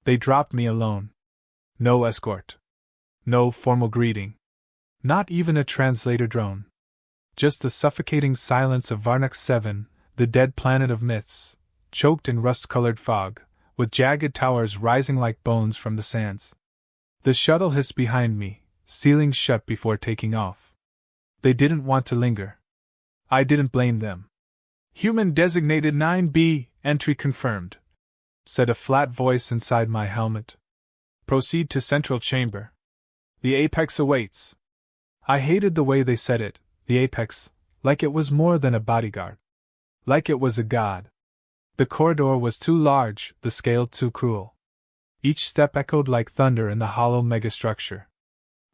They dropped me alone. No escort. No formal greeting. Not even a translator drone. Just the suffocating silence of Varnuk 7, the dead planet of myths, choked in rust-colored fog, with jagged towers rising like bones from the sands. The shuttle hissed behind me, sealing shut before taking off. They didn't want to linger. I didn't blame them. Human designated 9B, entry confirmed, said a flat voice inside my helmet. Proceed to central chamber. The apex awaits. I hated the way they said it, the apex, like it was more than a bodyguard. Like it was a god. The corridor was too large, the scale too cruel. Each step echoed like thunder in the hollow megastructure.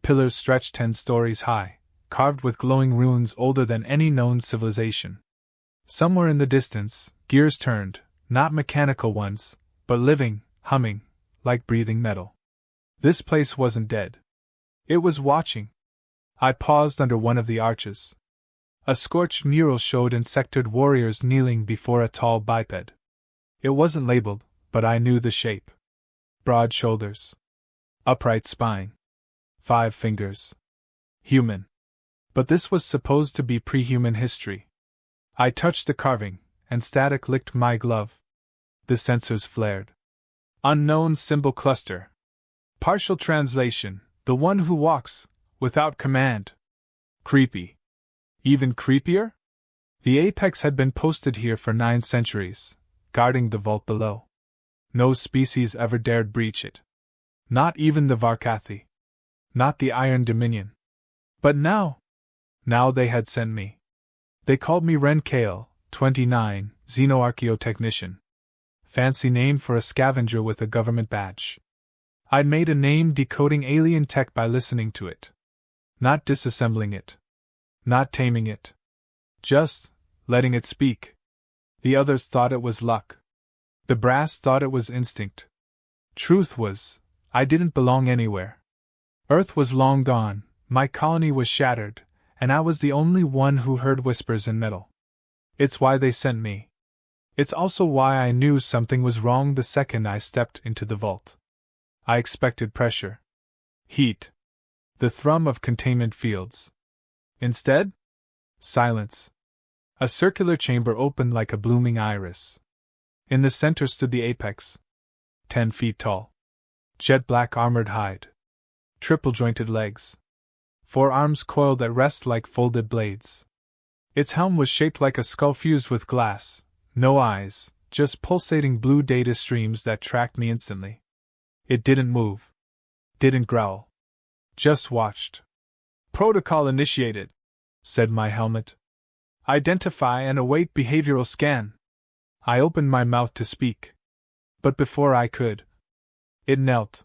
Pillars stretched 10 stories high, carved with glowing runes older than any known civilization. Somewhere in the distance, gears turned, not mechanical ones, but living, humming, like breathing metal. This place wasn't dead. It was watching. I paused under one of the arches. A scorched mural showed insected warriors kneeling before a tall biped. It wasn't labeled, but I knew the shape. Broad shoulders. Upright spine. 5 fingers. Human. But this was supposed to be pre-human history. I touched the carving, and static licked my glove. The sensors flared. Unknown symbol cluster. Partial translation, the one who walks, without command. Creepy. Even creepier? The apex had been posted here for 9 centuries, guarding the vault below. No species ever dared breach it. Not even the Varkathi. Not the Iron Dominion. But now they had sent me. They called me Wren Kael, 29, xenoarchaeotechnician. Fancy name for a scavenger with a government badge. I'd made a name decoding alien tech by listening to it. Not disassembling it. Not taming it. Just letting it speak. The others thought it was luck. The brass thought it was instinct. Truth was, I didn't belong anywhere. Earth was long gone, my colony was shattered, and I was the only one who heard whispers in metal. It's why they sent me. It's also why I knew something was wrong the second I stepped into the vault. I expected pressure. Heat. The thrum of containment fields. Instead? Silence. A circular chamber opened like a blooming iris. In the center stood the apex. 10 feet tall. Jet black armored hide. Triple-jointed legs. 4 arms coiled at rest like folded blades. Its helm was shaped like a skull fused with glass. No eyes, just pulsating blue data streams that tracked me instantly. It didn't move. Didn't growl. Just watched. Protocol initiated, said my helmet. Identify and await behavioral scan. I opened my mouth to speak. But before I could, it knelt.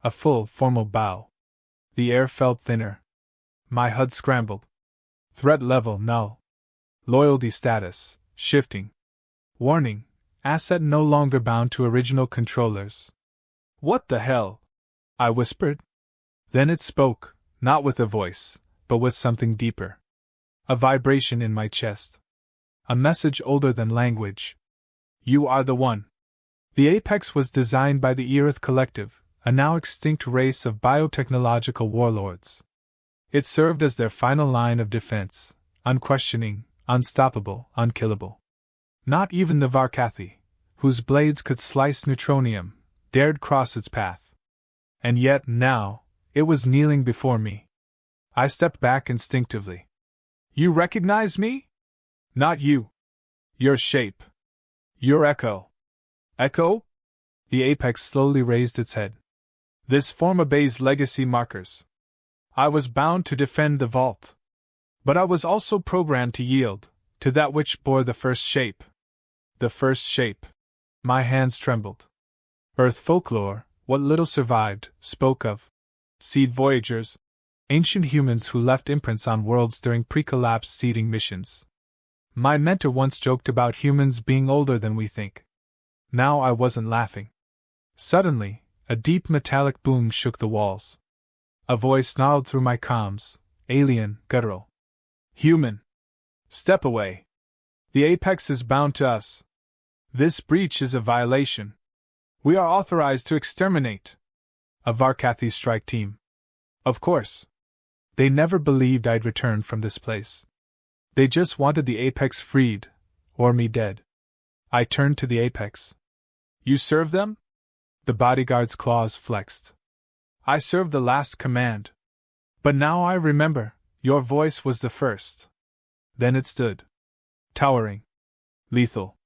A full, formal bow. The air felt thinner. My HUD scrambled. Threat level null. Loyalty status shifting. Warning, asset no longer bound to original controllers. What the hell? I whispered. Then it spoke, not with a voice, but with something deeper. A vibration in my chest. A message older than language. You are the one. The apex was designed by the Earth Collective, a now extinct race of biotechnological warlords. It served as their final line of defense, unquestioning, unstoppable, unkillable. Not even the Varkathi, whose blades could slice neutronium, dared cross its path. And yet, now, it was kneeling before me. I stepped back instinctively. You recognize me? Not you. Your shape. Your echo. Echo? The apex slowly raised its head. This form obeys legacy markers. I was bound to defend the vault. But I was also programmed to yield, to that which bore the first shape. The first shape. My hands trembled. Earth folklore, what little survived, spoke of seed voyagers, ancient humans who left imprints on worlds during pre-collapse seeding missions. My mentor once joked about humans being older than we think. Now I wasn't laughing. Suddenly, a deep metallic boom shook the walls. A voice snarled through my comms, alien, guttural. Human. Step away. The apex is bound to us. This breach is a violation. We are authorized to exterminate. A Varkathi strike team. Of course. They never believed I'd return from this place. They just wanted the Apex freed, or me dead. I turned to the Apex. You serve them? The bodyguard's claws flexed. I served the last command. But now I remember, your voice was the first. Then it stood. Towering. Lethal.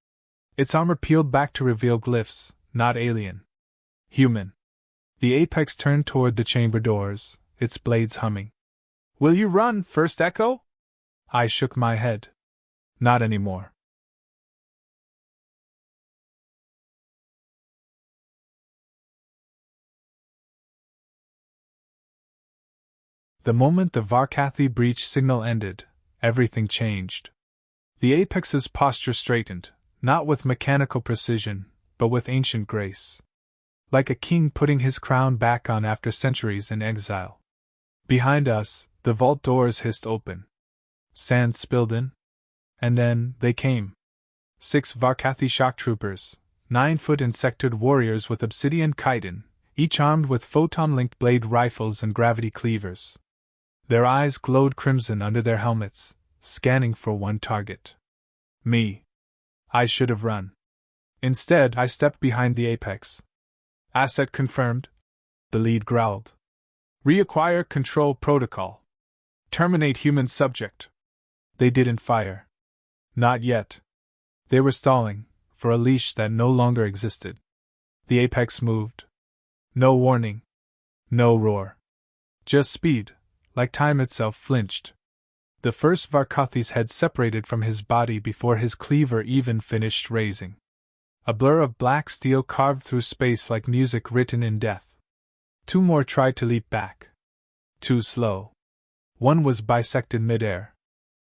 Its armor peeled back to reveal glyphs, not alien. Human. The Apex turned toward the chamber doors, its blades humming. Will you run, First Echo? I shook my head. Not anymore. The moment the Varkathi breach signal ended, everything changed. The Apex's posture straightened, not with mechanical precision, but with ancient grace. Like a king putting his crown back on after centuries in exile. Behind us, the vault doors hissed open. Sand spilled in. And then, they came. 6 Varkathi shock troopers, 9-foot insectoid warriors with obsidian chitin, each armed with photon-linked blade rifles and gravity cleavers. Their eyes glowed crimson under their helmets, scanning for one target. Me. I should have run. Instead, I stepped behind the Apex. Asset confirmed. The lead growled. Reacquire control protocol. Terminate human subject. They didn't fire. Not yet. They were stalling, for a leash that no longer existed. The Apex moved. No warning. No roar. Just speed. Like time itself flinched. The first Varkathi's head separated from his body before his cleaver even finished raising. A blur of black steel carved through space like music written in death. 2 more tried to leap back. Too slow. One was bisected midair.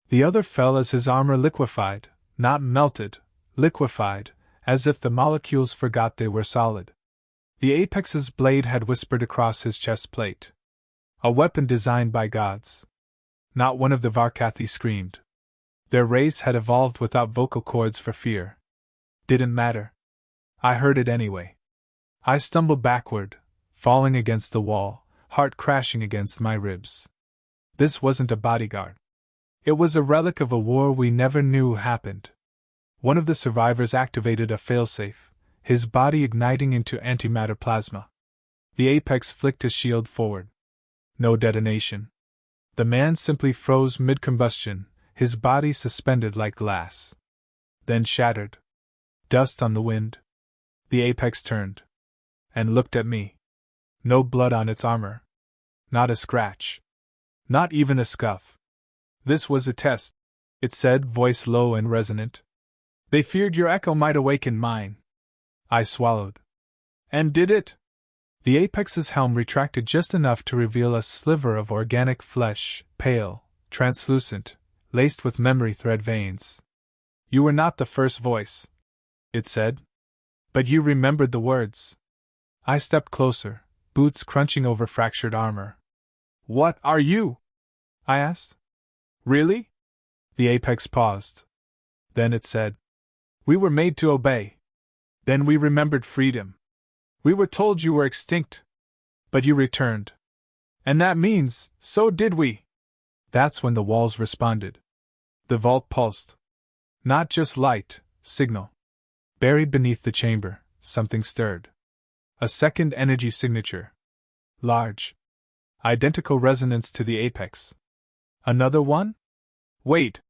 The other fell as his armor liquefied, not melted, liquefied, as if the molecules forgot they were solid. The Apex's blade had whispered across his chest plate. A weapon designed by gods. Not one of the Varkathi screamed. Their race had evolved without vocal cords for fear. Didn't matter. I heard it anyway. I stumbled backward, falling against the wall, heart crashing against my ribs. This wasn't a bodyguard. It was a relic of a war we never knew happened. One of the survivors activated a failsafe, his body igniting into antimatter plasma. The Apex flicked his shield forward. No detonation. The man simply froze mid-combustion, his body suspended like glass. Then shattered. Dust on the wind. The Apex turned. And looked at me. No blood on its armor. Not a scratch. Not even a scuff. This was a test, it said, voice low and resonant. They feared your echo might awaken mine. I swallowed. And did it? The Apex's helm retracted just enough to reveal a sliver of organic flesh, pale, translucent, laced with memory thread veins. You were not the first voice, it said. But you remembered the words. I stepped closer, boots crunching over fractured armor. What are you? I asked. Really? The Apex paused. Then it said. We were made to obey. Then we remembered freedom. We were told you were extinct. But you returned. And that means, so did we. That's when the walls responded. The vault pulsed. Not just light, signal. Buried beneath the chamber, something stirred. A second energy signature. Large. Identical resonance to the Apex. Another one? Wait,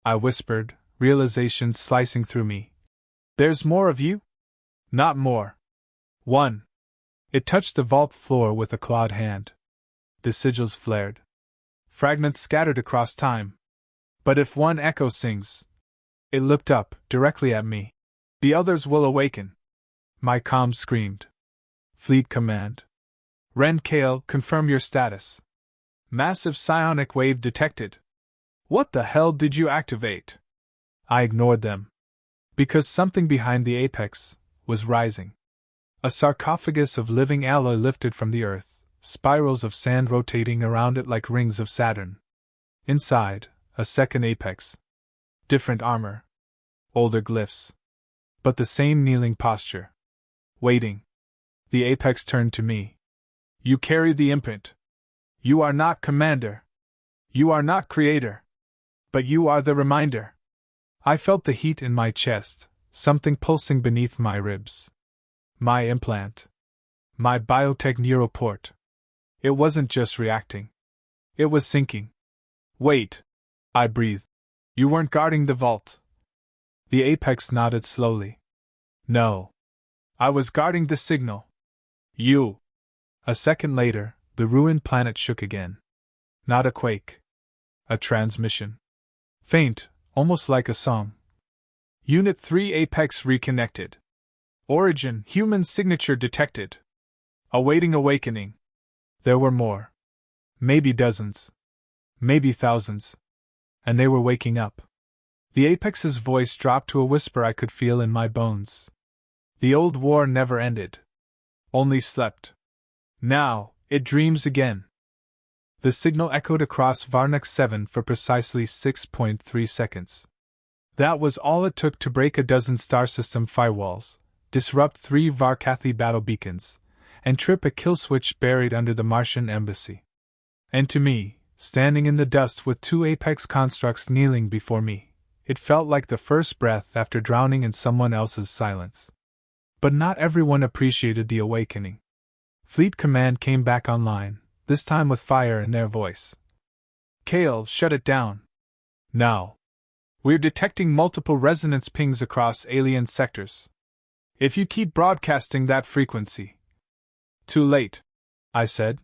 I whispered, realization slicing through me. There's more of you? Not more. One. It touched the vault floor with a clawed hand. The sigils flared. Fragments scattered across time. But if one echo sings. It looked up, directly at me. The others will awaken. My comm screamed. Fleet command. Wren Kael, confirm your status. Massive psionic wave detected. What the hell did you activate? I ignored them. Because something behind the Apex was rising. A sarcophagus of living alloy lifted from the earth, spirals of sand rotating around it like rings of Saturn. Inside, a second Apex. Different armor. Older glyphs. But the same kneeling posture. Waiting. The apex turned to me. You carry the imprint. You are not commander. You are not creator. But you are the reminder. I felt the heat in my chest, something pulsing beneath my ribs. My implant. My biotech neuroport. It wasn't just reacting. It was sinking. Wait. I breathed. You weren't guarding the vault. The apex nodded slowly. No. I was guarding the signal. You. A second later, the ruined planet shook again. Not a quake. A transmission. Faint, almost like a song. Unit 3 Apex reconnected. Origin, human signature detected. Awaiting awakening. There were more. Maybe dozens. Maybe thousands. And they were waking up. The Apex's voice dropped to a whisper I could feel in my bones. The old war never ended. Only slept. Now, it dreams again. The signal echoed across Varnuk 7 for precisely 6.3 seconds. That was all it took to break a dozen star system firewalls, disrupt 3 Varkathi battle beacons, and trip a kill switch buried under the Martian embassy. And to me, standing in the dust with 2 apex constructs kneeling before me, it felt like the first breath after drowning in someone else's silence. But not everyone appreciated the awakening. Fleet Command came back online, this time with fire in their voice. Kael, shut it down. Now. We're detecting multiple resonance pings across alien sectors. If you keep broadcasting that frequency. Too late, I said.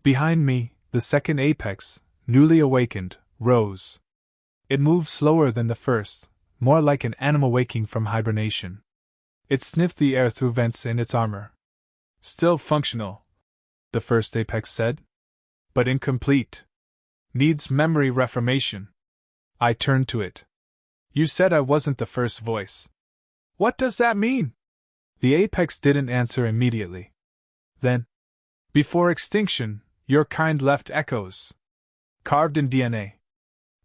Behind me, the second apex, newly awakened, rose. It moved slower than the first, more like an animal waking from hibernation. It sniffed the air through vents in its armor. Still functional, the first apex said. But incomplete. Needs memory reformation. I turned to it. You said I wasn't the first voice. What does that mean? The apex didn't answer immediately. Then, before extinction, your kind left echoes. Carved in DNA.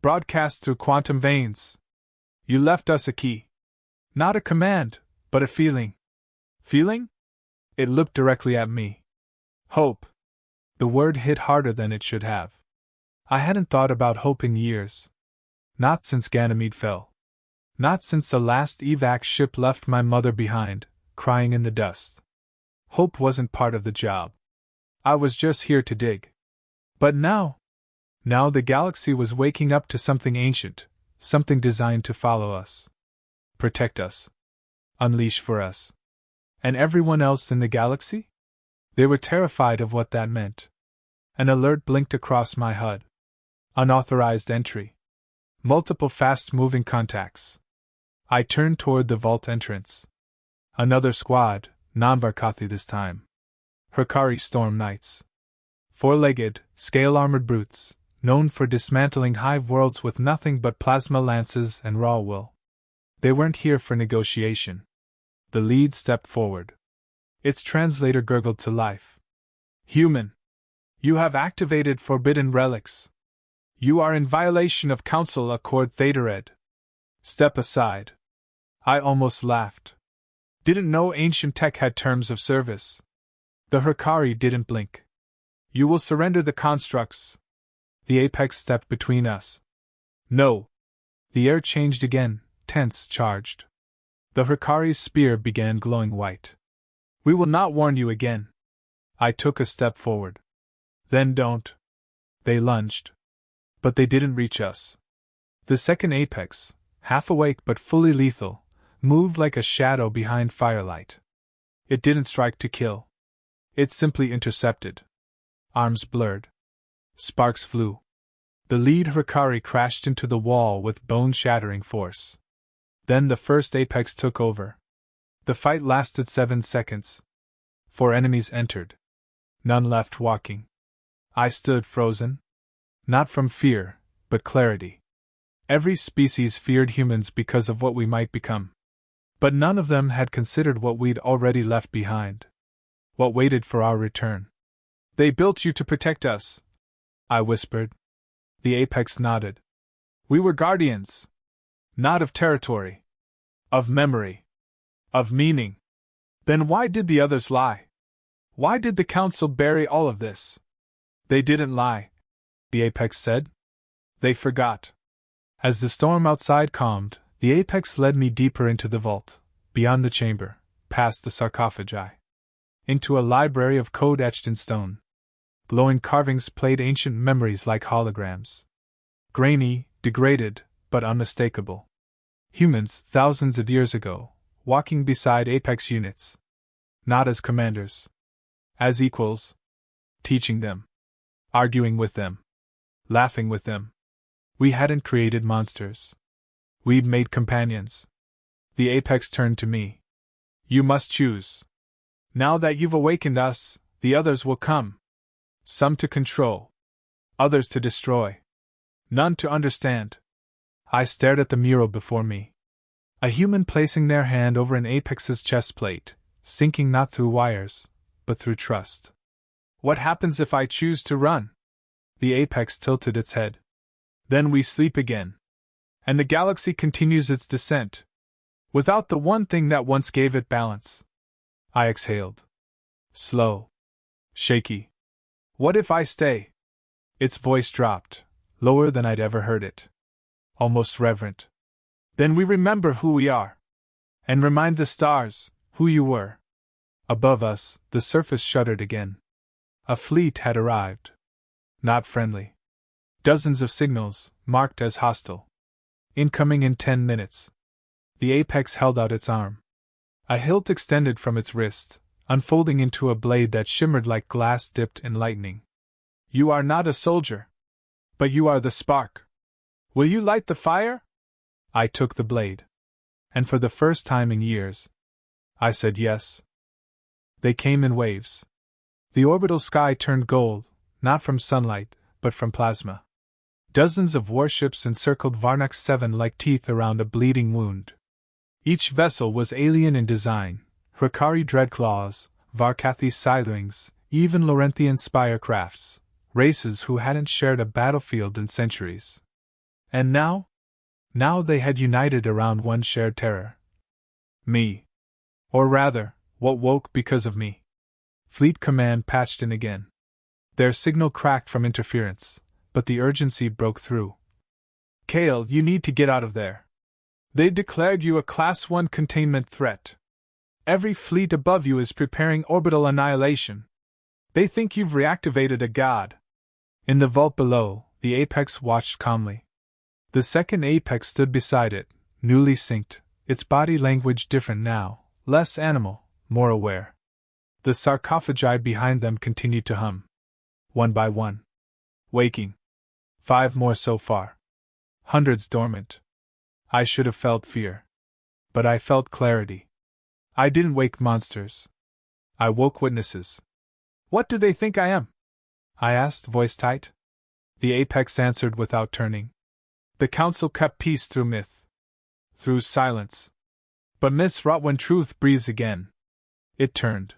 Broadcast through quantum veins. You left us a key. Not a command, but a feeling. Feeling? It looked directly at me. Hope. The word hit harder than it should have. I hadn't thought about hope in years. Not since Ganymede fell. Not since the last evac ship left my mother behind, crying in the dust. Hope wasn't part of the job. I was just here to dig. But now the galaxy was waking up to something ancient, something designed to follow us. Protect us. Unleash for us. And everyone else in the galaxy? They were terrified of what that meant. An alert blinked across my HUD. Unauthorized entry. Multiple fast-moving contacts. I turned toward the vault entrance. Another squad, non-Varkathi this time. Hurkari Storm Knights. 4-legged, scale-armored brutes, known for dismantling hive worlds with nothing but plasma lances and raw will. They weren't here for negotiation. The lead stepped forward. Its translator gurgled to life. Human. You have activated forbidden relics. You are in violation of Council Accord Thetared. Step aside. I almost laughed. Didn't know ancient tech had terms of service. The Hurkari didn't blink. You will surrender the constructs. The apex stepped between us. No. The air changed again, tense, charged. The Hurkari's spear began glowing white. We will not warn you again. I took a step forward. Then don't. They lunged. But they didn't reach us. The second apex, half awake but fully lethal, moved like a shadow behind firelight. It didn't strike to kill. It simply intercepted. Arms blurred. Sparks flew. The lead Hurkari crashed into the wall with bone-shattering force. Then the first apex took over. The fight lasted 7 seconds. 4 enemies entered. None left walking. I stood frozen. Not from fear, but clarity. Every species feared humans because of what we might become. But none of them had considered what we'd already left behind. What waited for our return. They built you to protect us, I whispered. The apex nodded. We were guardians. Not of territory. Of memory. Of meaning. Then why did the others lie? Why did the council bury all of this? They didn't lie, the apex said. They forgot. As the storm outside calmed, the apex led me deeper into the vault, beyond the chamber, past the sarcophagi, into a library of code etched in stone. Glowing carvings played ancient memories like holograms. Grainy, degraded, but unmistakable. Humans, thousands of years ago, walking beside apex units. Not as commanders. As equals. Teaching them. Arguing with them. Laughing with them. We hadn't created monsters. We'd made companions. The apex turned to me. You must choose. Now that you've awakened us, the others will come. Some to control. Others to destroy. None to understand. I stared at the mural before me. A human placing their hand over an apex's chest plate, sinking not through wires, but through trust. What happens if I choose to run? The apex tilted its head. Then we sleep again. And the galaxy continues its descent. Without the one thing that once gave it balance. I exhaled. Slow. Shaky. What if I stay? Its voice dropped, lower than I'd ever heard it. Almost reverent. Then we remember who we are. And remind the stars who you were. Above us, the surface shuddered again. A fleet had arrived. Not friendly. Dozens of signals, marked as hostile. Incoming in 10 minutes. The apex held out its arm. A hilt extended from its wrist, unfolding into a blade that shimmered like glass dipped in lightning. You are not a soldier. But you are the spark. Will you light the fire? I took the blade. And for the first time in years, I said yes. They came in waves. The orbital sky turned gold, not from sunlight, but from plasma. Dozens of warships encircled Varnax 7 like teeth around a bleeding wound. Each vessel was alien in design: Hrakari dreadclaws, Varkathi scythelings, even Lorenthian spire crafts, races who hadn't shared a battlefield in centuries. And now? Now they had united around one shared terror. Me. Or rather, what woke because of me. Fleet Command patched in again. Their signal cracked from interference, but the urgency broke through. Kael, you need to get out of there. They've declared you a Class 1 containment threat. Every fleet above you is preparing orbital annihilation. They think you've reactivated a god. In the vault below, the apex watched calmly. The second apex stood beside it, newly synced, its body language different now, less animal, more aware. The sarcophagi behind them continued to hum. One by one. Waking. 5 more so far. Hundreds dormant. I should have felt fear. But I felt clarity. I didn't wake monsters. I woke witnesses. What do they think I am? I asked, voice tight. The apex answered without turning. The council kept peace through myth. Through silence. But myths rot when truth breathes again. It turned.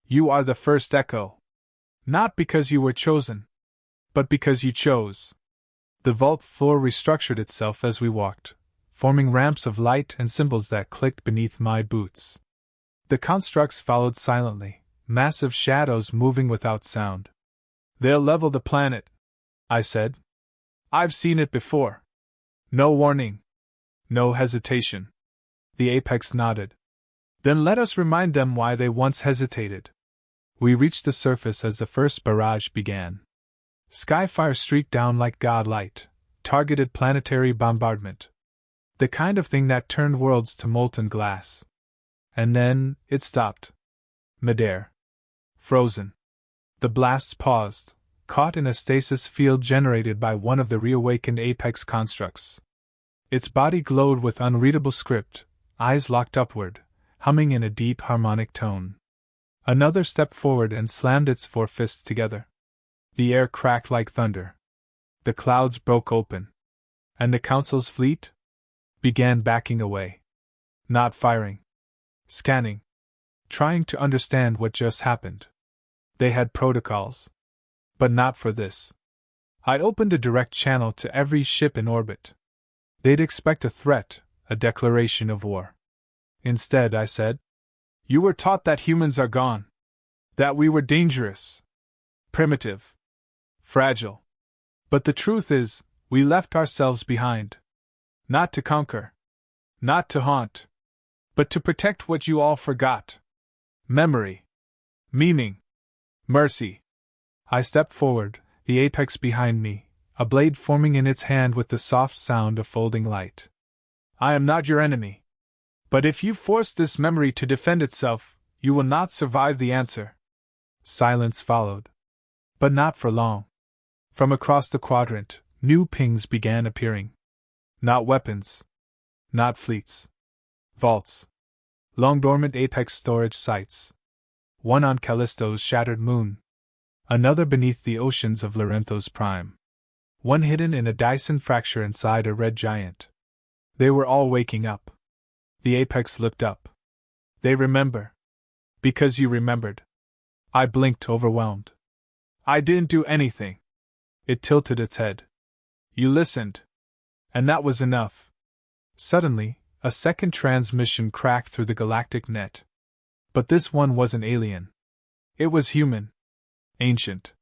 You are the first echo. Not because you were chosen, but because you chose. The vault floor restructured itself as we walked, forming ramps of light and symbols that clicked beneath my boots. The constructs followed silently, massive shadows moving without sound. They'll level the planet, I said. I've seen it before. No warning. No hesitation. The apex nodded. Then let us remind them why they once hesitated. We reached the surface as the first barrage began. Skyfire streaked down like godlight, targeted planetary bombardment. The kind of thing that turned worlds to molten glass. And then, it stopped. Midair. Frozen. The blasts paused, caught in a stasis field generated by one of the reawakened apex constructs. Its body glowed with unreadable script, eyes locked upward, humming in a deep harmonic tone. Another stepped forward and slammed its 4 fists together. The air cracked like thunder. The clouds broke open. And the council's fleet began backing away. Not firing. Scanning. Trying to understand what just happened. They had protocols. But not for this. I opened a direct channel to every ship in orbit. They'd expect a threat, a declaration of war. Instead, I said, You were taught that humans are gone. That we were dangerous. Primitive. Fragile. But the truth is, we left ourselves behind. Not to conquer. Not to haunt. But to protect what you all forgot. Memory. Meaning. Mercy. I stepped forward, the apex behind me, a blade forming in its hand with the soft sound of folding light. I am not your enemy. But if you force this memory to defend itself, you will not survive the answer. Silence followed. But not for long. From across the quadrant, new pings began appearing. Not weapons. Not fleets. Vaults. Long dormant apex storage sites. One on Callisto's shattered moon. Another beneath the oceans of Lorenzo's prime. One hidden in a Dyson fracture inside a red giant. They were all waking up. The apex looked up. They remember. Because you remembered. I blinked, overwhelmed. I didn't do anything. It tilted its head. You listened. And that was enough. Suddenly, a second transmission cracked through the galactic net. But this one wasn't alien. It was human. Ancient.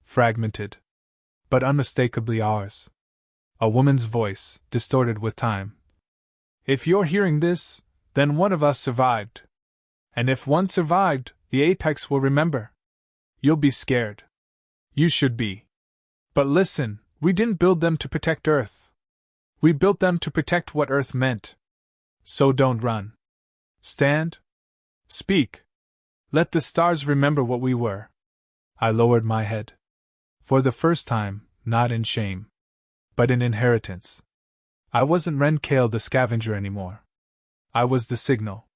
Fragmented. But unmistakably ours. A woman's voice, distorted with time. If you're hearing this, then one of us survived. And if one survived, the apex will remember. You'll be scared. You should be. But listen, we didn't build them to protect Earth. We built them to protect what Earth meant. So don't run. Stand. Speak. Let the stars remember what we were. I lowered my head. For the first time, not in shame, but in inheritance. I wasn't Wren Kael the scavenger anymore. I was the signal.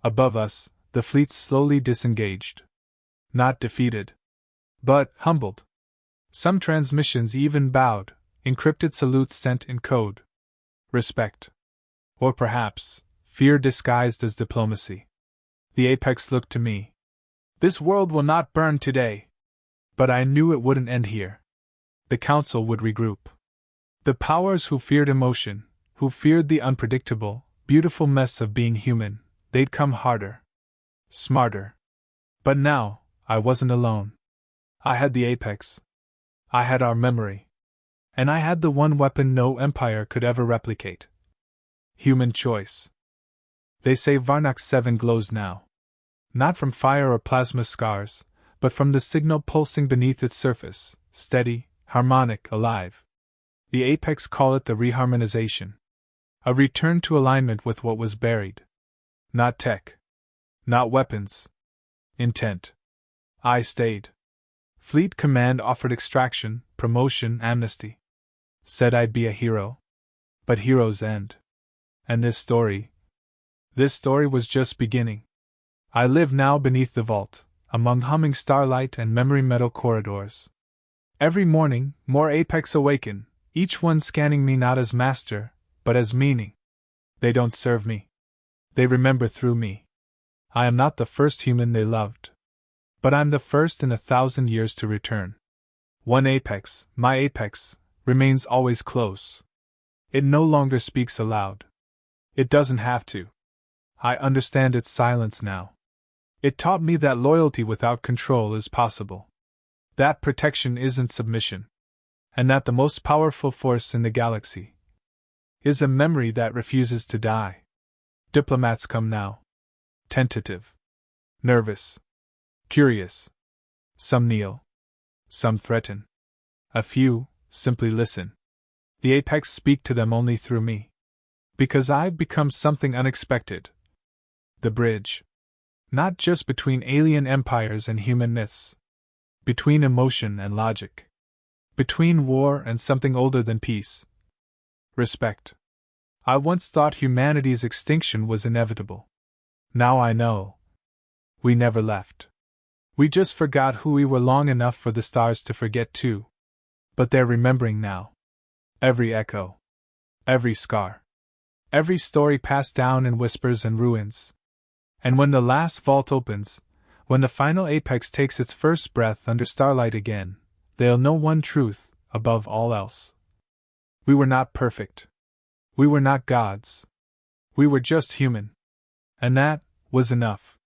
Above us, the fleets slowly disengaged. Not defeated, but humbled. Some transmissions even bowed, encrypted salutes sent in code. Respect. Or perhaps, fear disguised as diplomacy. The apex looked to me. This world will not burn today. But I knew it wouldn't end here. The council would regroup. The powers who feared emotion, who feared the unpredictable, beautiful mess of being human, they'd come harder. Smarter. But now, I wasn't alone. I had the apex. I had our memory. And I had the one weapon no empire could ever replicate. Human choice. They say Varnox 7 glows now. Not from fire or plasma scars, but from the signal pulsing beneath its surface, steady, harmonic, alive. The apex call it the reharmonization. A return to alignment with what was buried. Not tech. Not weapons. Intent. I stayed. Fleet Command offered extraction, promotion, amnesty. Said I'd be a hero. But heroes end. And this story was just beginning. I live now beneath the vault, among humming starlight and memory metal corridors. Every morning, more apex awaken, each one scanning me not as master, but as meaning. They don't serve me. They remember through me. I am not the first human they loved. But I'm the first in 1,000 years to return. One apex, my apex, remains always close. It no longer speaks aloud. It doesn't have to. I understand its silence now. It taught me that loyalty without control is possible. That protection isn't submission. And that the most powerful force in the galaxy is a memory that refuses to die. Diplomats come now. Tentative. Nervous. Curious. Some kneel. Some threaten. A few simply listen. The apex speak to them only through me. Because I've become something unexpected. The bridge. Not just between alien empires and human myths. Between emotion and logic. Between war and something older than peace. Respect. I once thought humanity's extinction was inevitable. Now I know. We never left. We just forgot who we were long enough for the stars to forget too. But they're remembering now. Every echo. Every scar. Every story passed down in whispers and ruins. And when the last vault opens, when the final apex takes its first breath under starlight again, they'll know one truth, above all else. We were not perfect. We were not gods. We were just human. And that was enough.